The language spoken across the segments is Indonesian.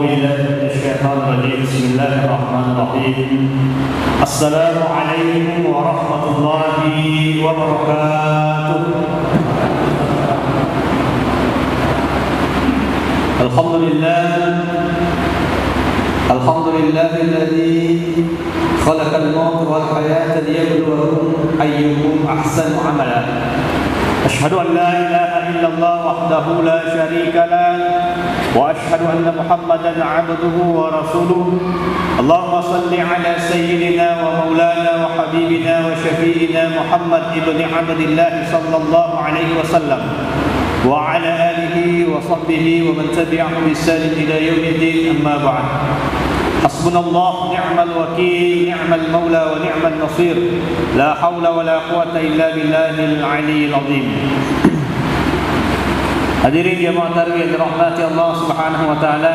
بالله من الشيطان الرجيم. بسم الله الرحمن الرحيم. السلام عليكم ورحمة الله وبركاته. الحمد لله الذي خلق الموت والحياة ليبلوكم أيكم أحسن عملا. أشهد أن لا إله إلا الله وحده لا شريك له وأشهد أن محمدا عبده ورسوله. اللهم صل على سيدنا ومولانا وحبيبنا وشفيعنا محمد ابن عبد الله صلى الله عليه وسلم وعلى آله وصحبه ومن تبعهم بإحسان إلى يوم الدين. أما بعد. حسبنا الله نعم الوكيل نعم المولى ونعم النصير لا حول ولا قوة إلا بالله العلي العظيم. Hadirin jemaah tarawih yang dirahmati Allah Subhanahu wa taala.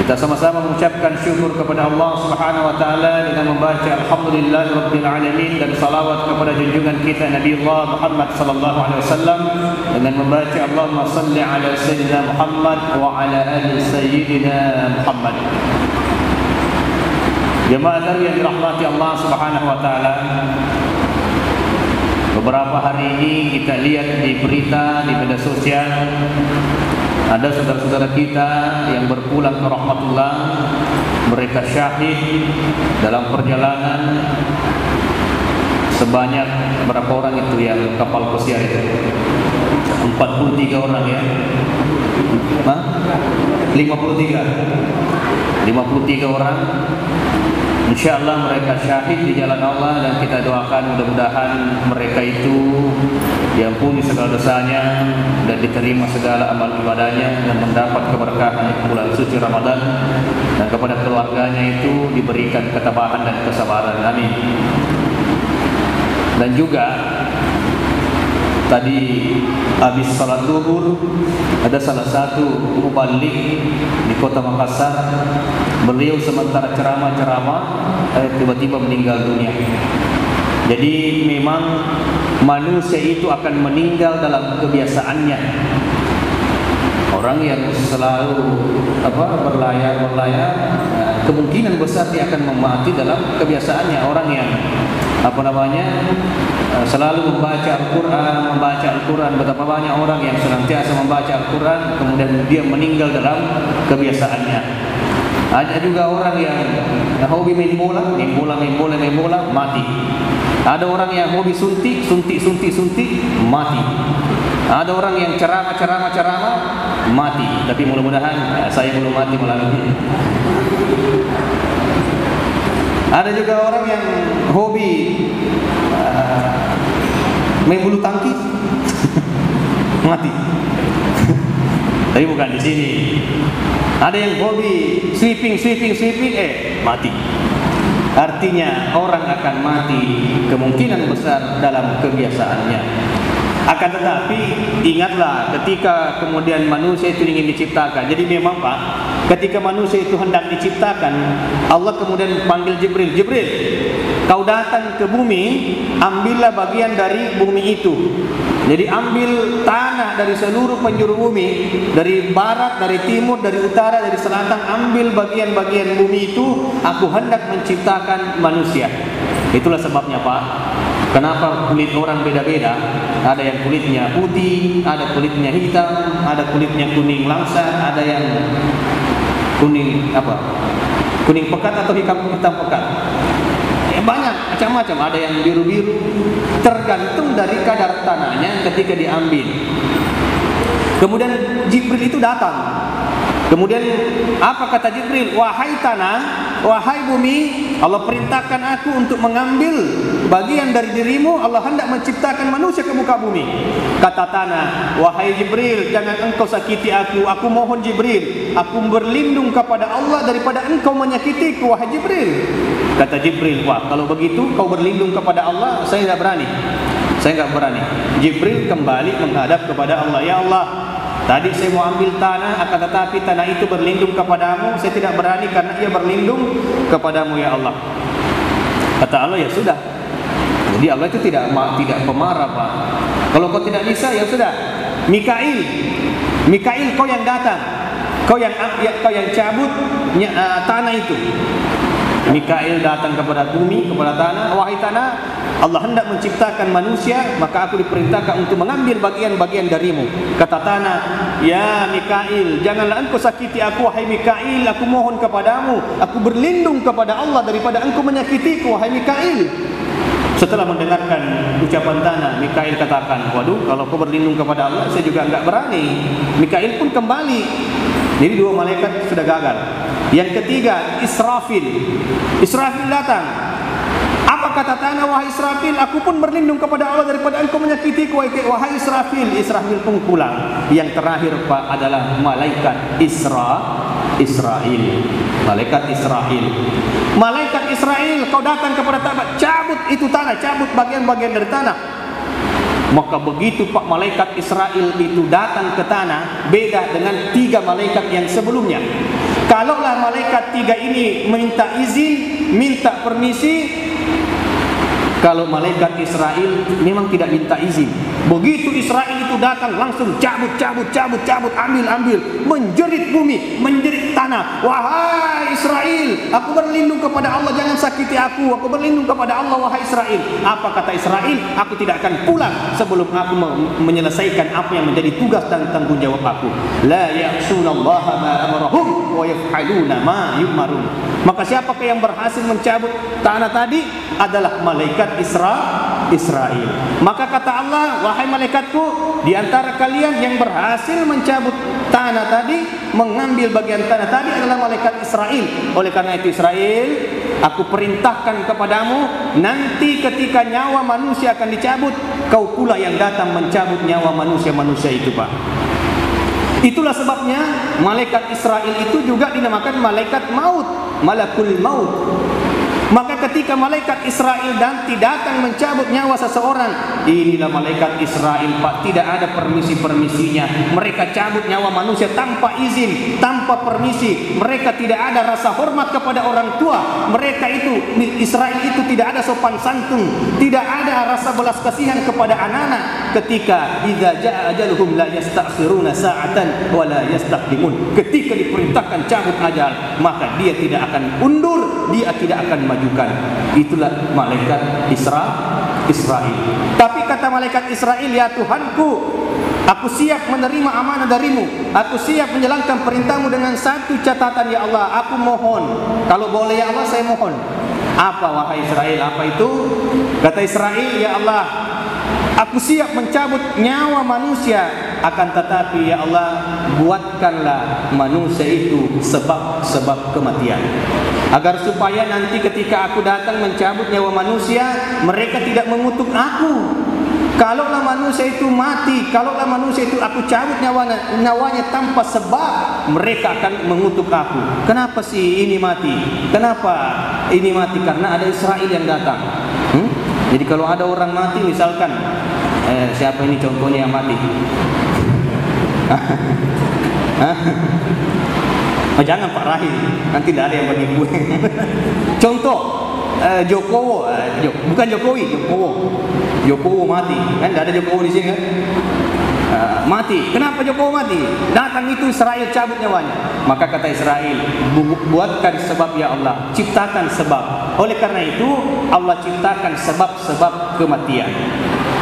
Kita sama-sama mengucapkan syukur kepada Allah Subhanahu wa taala dengan membaca alhamdulillahirabbil alamin dan salawat kepada junjungan kita Nabi Allah Muhammad sallallahu alaihi wasallam dengan membaca Allahumma salli ala sayyidina Muhammad wa ala ali sayyidina Muhammad. Jemaah tarawih yang dirahmati Allah Subhanahu wa taala. Beberapa hari ini kita lihat di berita di media sosial ada saudara-saudara kita yang berpulang ke rahmatullah. Mereka syahid dalam perjalanan sebanyak berapa orang itu yang kapal pesiar itu? 43 orang ya? 53 orang. InsyaAllah mereka syahid di jalan Allah dan kita doakan mudah-mudahan mereka itu diampuni segala dosanya dan diterima segala amal ibadahnya dan mendapat keberkahan bulan suci Ramadan dan kepada keluarganya itu diberikan ketabahan dan kesabaran. Amin. Dan juga tadi habis salat zuhur ada salah satu muballigh di kota Makassar. Beliau sementara ceramah tiba-tiba meninggal dunia. Jadi memang manusia itu akan meninggal dalam kebiasaannya. Orang yang selalu berlayar kemungkinan besar dia akan mati dalam kebiasaannya. Orang yang selalu membaca Al-Quran, betapa banyak orang yang senantiasa membaca Al-Quran kemudian dia meninggal dalam kebiasaannya. Ada juga orang yang hobi main bola, mati. Ada orang yang hobi suntik, mati. Ada orang yang ceramah, mati. Tapi mudah-mudahan saya belum mati malam ini. Ada juga orang yang hobi main bulu tangkis, mati. Tapi bukan di sini. Ada yang hobi sweeping, mati. Artinya orang akan mati kemungkinan besar dalam kebiasaannya. Akan tetapi ingatlah ketika kemudian manusia itu ingin diciptakan. Jadi memang Pak, ketika manusia itu hendak diciptakan, Allah kemudian panggil Jibril, kau datang ke bumi, ambillah bagian dari bumi itu. Jadi ambil tanah dari seluruh penjuru bumi, dari barat, dari timur, dari utara, dari selatan, ambil bagian-bagian bumi itu, aku hendak menciptakan manusia. Itulah sebabnya Pak, kenapa kulit orang beda-beda. Ada yang kulitnya putih, ada kulitnya hitam, ada kulitnya kuning langsat, ada yang kuning pekat atau hitam pekat. Banyak macam-macam, ada yang biru-biru, tergantung dari kadar tanahnya ketika diambil. Kemudian Jibril itu datang. Kemudian apa kata Jibril? Wahai tanah, wahai bumi, Allah perintahkan aku untuk mengambil bagian dari dirimu. Allah hendak menciptakan manusia ke muka bumi. Kata tanah, wahai Jibril, jangan engkau sakiti aku. Aku mohon Jibril, aku berlindung kepada Allah daripada engkau menyakitiku, wahai Jibril. Kata Jibril, wah kalau begitu kau berlindung kepada Allah, saya tidak berani. Jibril kembali menghadap kepada Allah. Ya Allah, tadi saya mau ambil tanah, akan tetapi tanah itu berlindung kepadamu. Saya tidak berani karena ia berlindung kepadamu ya Allah. Kata Allah, ya sudah. Jadi Allah itu tidak pemarah Pak. Kalau kau tidak bisa, ya sudah. Mikail kau yang datang. Kau yang cabut tanah itu. Mikail datang kepada bumi, kepada tanah. Wahai tanah, Allah hendak menciptakan manusia, maka aku diperintahkan untuk mengambil bagian-bagian darimu. Kata tanah, ya Mikail, janganlah engkau sakiti aku, wahai Mikail. Aku mohon kepadamu, aku berlindung kepada Allah daripada engkau menyakitiku, wahai Mikail. Setelah mendengarkan ucapan tanah, Mikail katakan, waduh, kalau kau berlindung kepada Allah, saya juga enggak berani. Mikail pun kembali. Jadi dua malaikat sudah gagal. Yang ketiga, Israfil. Israfil datang. Apa kata tanah, wahai Israfil, aku pun berlindung kepada Allah daripada engkau menyakitiku, wahai Israfil. Israfil pun pulang. Yang terakhir Pak adalah malaikat Israel. Malaikat Israel. Malaikat Israel, kau datang kepada tanah, cabut itu tanah, cabut bagian-bagian dari tanah. Maka begitu Pak malaikat Israel itu datang ke tanah, beda dengan 3 malaikat yang sebelumnya. Kalaulah malaikat 3 ini minta izin, minta permisi, kalau malaikat Israel memang tidak minta izin. Begitu Israel itu datang, langsung cabut, ambil, menjerit bumi, menjerit tanah. Wahai Israel, aku berlindung kepada Allah, jangan sakiti aku. Aku berlindung kepada Allah, wahai Israel. Apa kata Israel? Aku tidak akan pulang sebelum aku menyelesaikan apa yang menjadi tugas dan tanggung jawab aku. La ya'sunallaha ma amarahum wa yaf'aluna ma yu'marun. Maka siapakah yang berhasil mencabut tanah tadi? Adalah malaikat Israel. Maka kata Allah, wahai malaikatku, di antara kalian yang berhasil mencabut tanah tadi, mengambil bagian tanah tadi adalah malaikat Israel. Oleh karena itu Israel, aku perintahkan kepadamu, nanti ketika nyawa manusia akan dicabut, kau pula yang datang mencabut nyawa manusia-manusia itu, Pak. Itulah sebabnya malaikat Israel itu juga dinamakan malaikat maut, malakul maut. Maka ketika malaikat Israel datang mencabut nyawa seseorang, inilah malaikat Israel, Pak, tidak ada permisi-permisinya. Mereka cabut nyawa manusia tanpa izin, tanpa permisi. Mereka tidak ada rasa hormat kepada orang tua. Mereka itu, Israel itu tidak ada sopan santun, tidak ada rasa belas kasihan kepada anak-anak. Ketika idza jaa ajaluhum la yastakhiruna sa'atan wa la yastaqdimun. Ketika diperintahkan cabut ajal, maka dia tidak akan undur, dia tidak akan majukan. Itulah malaikat Israel. Tapi kata malaikat Israel, ya Tuhanku, aku siap menerima amanah darimu. Aku siap menjalankan perintahmu dengan satu catatan, ya Allah. Aku mohon, kalau boleh ya Allah, saya mohon. Apa wahai Israel? Apa itu? Kata Israel, ya Allah, aku siap mencabut nyawa manusia, akan tetapi ya Allah, buatkanlah manusia itu sebab kematian, agar supaya nanti ketika aku datang mencabut nyawa manusia, mereka tidak mengutuk aku. Kalaulah manusia itu mati, kalaulah manusia itu aku cabut nyawanya tanpa sebab, mereka akan mengutuk aku. Kenapa sih ini mati? Kenapa ini mati? Karena ada Israel yang datang. Jadi kalau ada orang mati, misalkan siapa ini contohnya yang mati? Oh, jangan Pak Rahim, nanti tidak ada yang bagi gue. Contoh Jokowi, bukan Jokowi, Jokowi mati, kan tidak ada Jokowi di sini kan? Mati. Kenapa Jokowi mati? Datang itu Israel cabut nyawanya. Maka kata Israel, buatkan sebab ya Allah, ciptakan sebab. Oleh karena itu Allah ciptakan sebab-sebab kematian.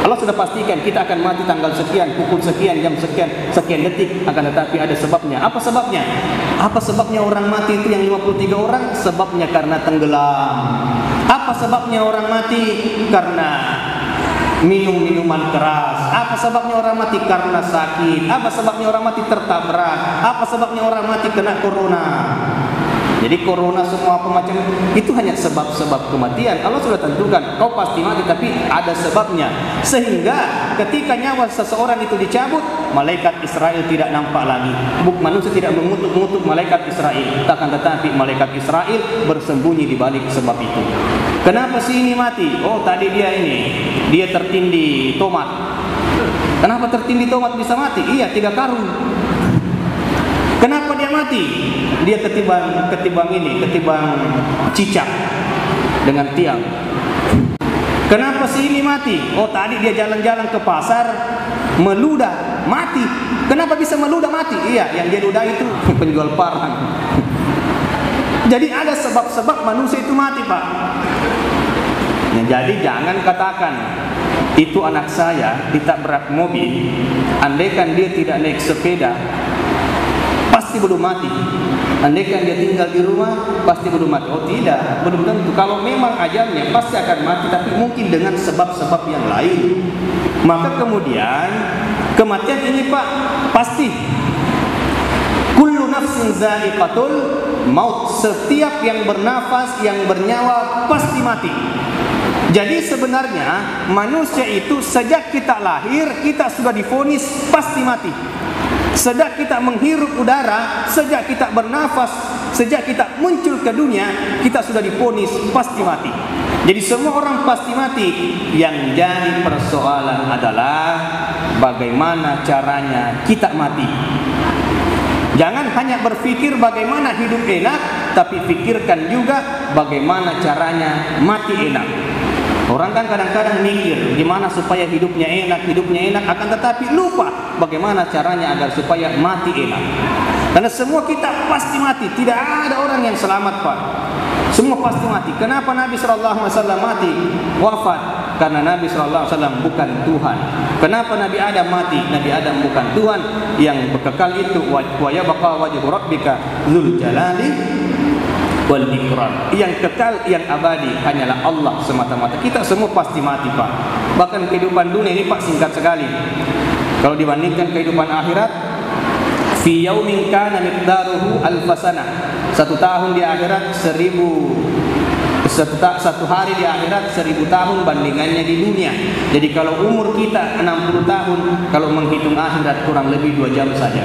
Allah sudah pastikan kita akan mati tanggal sekian, pukul sekian, jam sekian, sekian detik. Akan tetapi ada sebabnya. Apa sebabnya? Apa sebabnya orang mati itu yang 53 orang? Sebabnya karena tenggelam. Apa sebabnya orang mati? Karena minum minuman keras. Apa sebabnya orang mati? Karena sakit. Apa sebabnya orang mati? Tertabrak. Apa sebabnya orang mati? Kena corona. Jadi corona semua apa macam itu hanya sebab-sebab kematian. Allah sudah tentukan kau pasti mati, tapi ada sebabnya. Sehingga ketika nyawa seseorang itu dicabut, malaikat Israel tidak nampak lagi. Manusia tidak mengutuk malaikat Israel. Akan tetapi malaikat Israel bersembunyi di balik sebab itu. Kenapa sih ini mati? Oh, tadi dia tertindih tomat. Kenapa tertindih tomat bisa mati? Iya, 3 karung. Kenapa dia mati? Dia ketimbang cicak dengan tiang. Kenapa sih ini mati? Oh, tadi dia jalan-jalan ke pasar, meludah, mati. Kenapa bisa meludah mati? Iya, yang dia ludah itu penjual parang. Jadi ada sebab-sebab manusia itu mati, Pak. Ya, jadi jangan katakan itu anak saya ditabrak mobil, andaikan dia tidak naik sepeda pasti belum mati. Andaikan dia tinggal di rumah pasti belum mati. Oh tidak, belum tentu. Kalau memang ajalnya pasti akan mati, tapi mungkin dengan sebab-sebab yang lain. Maka kemudian kematian ini, Pak, pasti. Kullu nafsin za'iqatul maut. Setiap yang bernafas, yang bernyawa pasti mati. Jadi sebenarnya manusia itu sejak kita lahir kita sudah divonis pasti mati. Sejak kita menghirup udara, sejak kita bernafas, sejak kita muncul ke dunia, kita sudah divonis pasti mati. Jadi semua orang pasti mati. Yang jadi persoalan adalah bagaimana caranya kita mati. Jangan hanya berpikir bagaimana hidup enak, tapi pikirkan juga bagaimana caranya mati enak. Orang kan kadang-kadang mikir gimana supaya hidupnya enak, akan tetapi lupa bagaimana caranya agar supaya mati enak. Karena semua kita pasti mati, tidak ada orang yang selamat, Pak. Semua pasti mati. Kenapa Nabi SAW mati, wafat? Karena Nabi SAW bukan Tuhan. Kenapa Nabi Adam mati? Nabi Adam bukan Tuhan. Yang berkekal itu wa yabqa wajhu rabbika dzul jalali wal ikram. Yang kekal, yang abadi hanyalah Allah semata-mata. Kita semua pasti mati, Pak. Bahkan kehidupan dunia ini, Pak, singkat sekali. Kalau dibandingkan kehidupan akhirat, fi yaumin kana miqdaruhu alfasana. Satu tahun di akhirat 1000. Satu hari di akhirat 1000 tahun bandingannya di dunia. Jadi kalau umur kita 60 tahun, kalau menghitung akhirat kurang lebih 2 jam saja.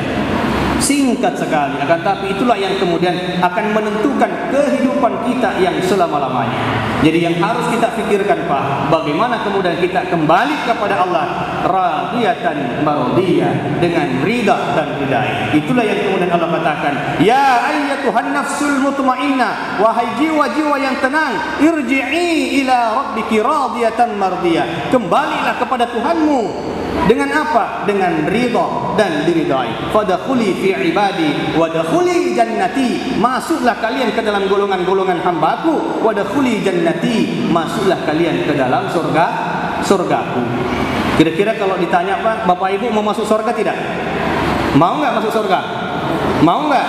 Singkat sekali, akan tapi itulah yang kemudian akan menentukan kehidupan kita yang selama-lamanya. Jadi yang harus kita pikirkan, Pak, bagaimana kemudian kita kembali kepada Allah radiyatan maradiyah, dengan ridha dan ridai. Itulah yang kemudian Allah katakan, ya ayyatuhan nafsul mutmainnah, wahai jiwa-jiwa yang tenang, irji'i ila rabbiki radiyatan mardiyah. Kembalilah kepada Tuhanmu. Dengan apa? Dengan ridha dan diridai. Fadkhuli fi ibadi wadkhuli jannati. Masuklah kalian ke dalam golongan-golongan hamba-Ku. Wadkhuli jannati. Masuklah kalian ke dalam surgaku. Kira-kira kalau ditanya, Pak, Bapak Ibu mau masuk surga tidak? Mau enggak masuk surga? Mau enggak?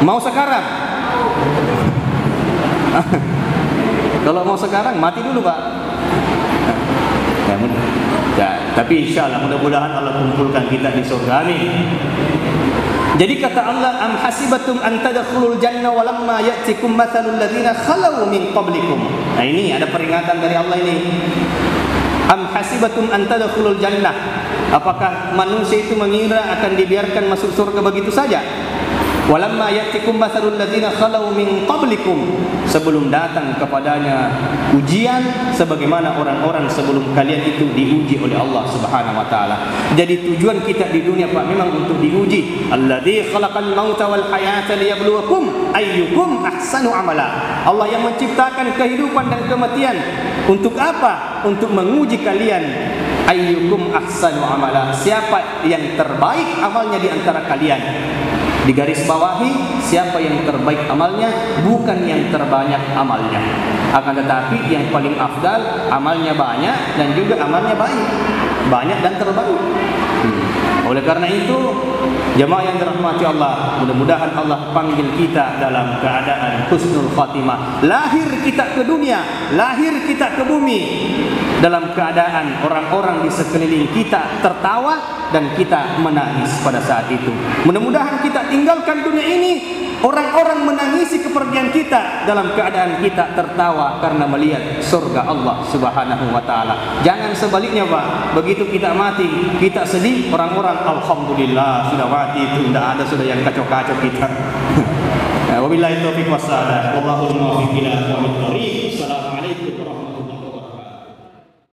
Mau sekarang? Kalau mau sekarang mati dulu, Pak. Ya, tapi insyaAllah mudah-mudahan Allah kumpulkan kita di surga. Amin. Jadi kata Allah, am hasibatum an tadkhulul jannah walamma ya'tikum mathalul ladzina khalau min qablikum. Nah, ini ada peringatan dari Allah ini. Am hasibatum an tadkhulul jannah. Apakah manusia itu mengira akan dibiarkan masuk surga begitu saja? Walamma ya'tikum mathalul ladzina khalau min qablikum. Sebelum datang kepadanya ujian sebagaimana orang-orang sebelum kalian itu diuji oleh Allah Subhanahu wa taala. Jadi tujuan kita di dunia, Pak, memang untuk diuji. Alladzi khalaqal mauta wal hayata liyabluwakum ayyukum ahsanu amala. Allah yang menciptakan kehidupan dan kematian untuk apa? Untuk menguji kalian. Ayyukum ahsanu amala. Siapa yang terbaik amalnya di antara kalian? Di garis bawahi, siapa yang terbaik amalnya, bukan yang terbanyak amalnya. Akan tetapi yang paling afdal amalnya banyak dan juga amalnya baik. Banyak dan terbaik. Oleh karena itu, jemaah yang dirahmati Allah, mudah-mudahan Allah panggil kita dalam keadaan husnul khatimah. Lahir kita ke dunia, lahir kita ke bumi dalam keadaan orang-orang di sekeliling kita tertawa dan kita menangis pada saat itu. Mudah-mudahan kita tinggalkan dunia ini, orang-orang menangisi kepergian kita dalam keadaan kita tertawa karena melihat surga Allah Subhanahu wa taala. Jangan sebaliknya, Pak. Begitu kita mati, kita sedih, orang-orang alhamdulillah sudah mati, itu tidak ada sudah yang kacau-kacau kita. Wabillahi taufiq wassalam. Wallahul muwaffiq ila aqwamit thoriq.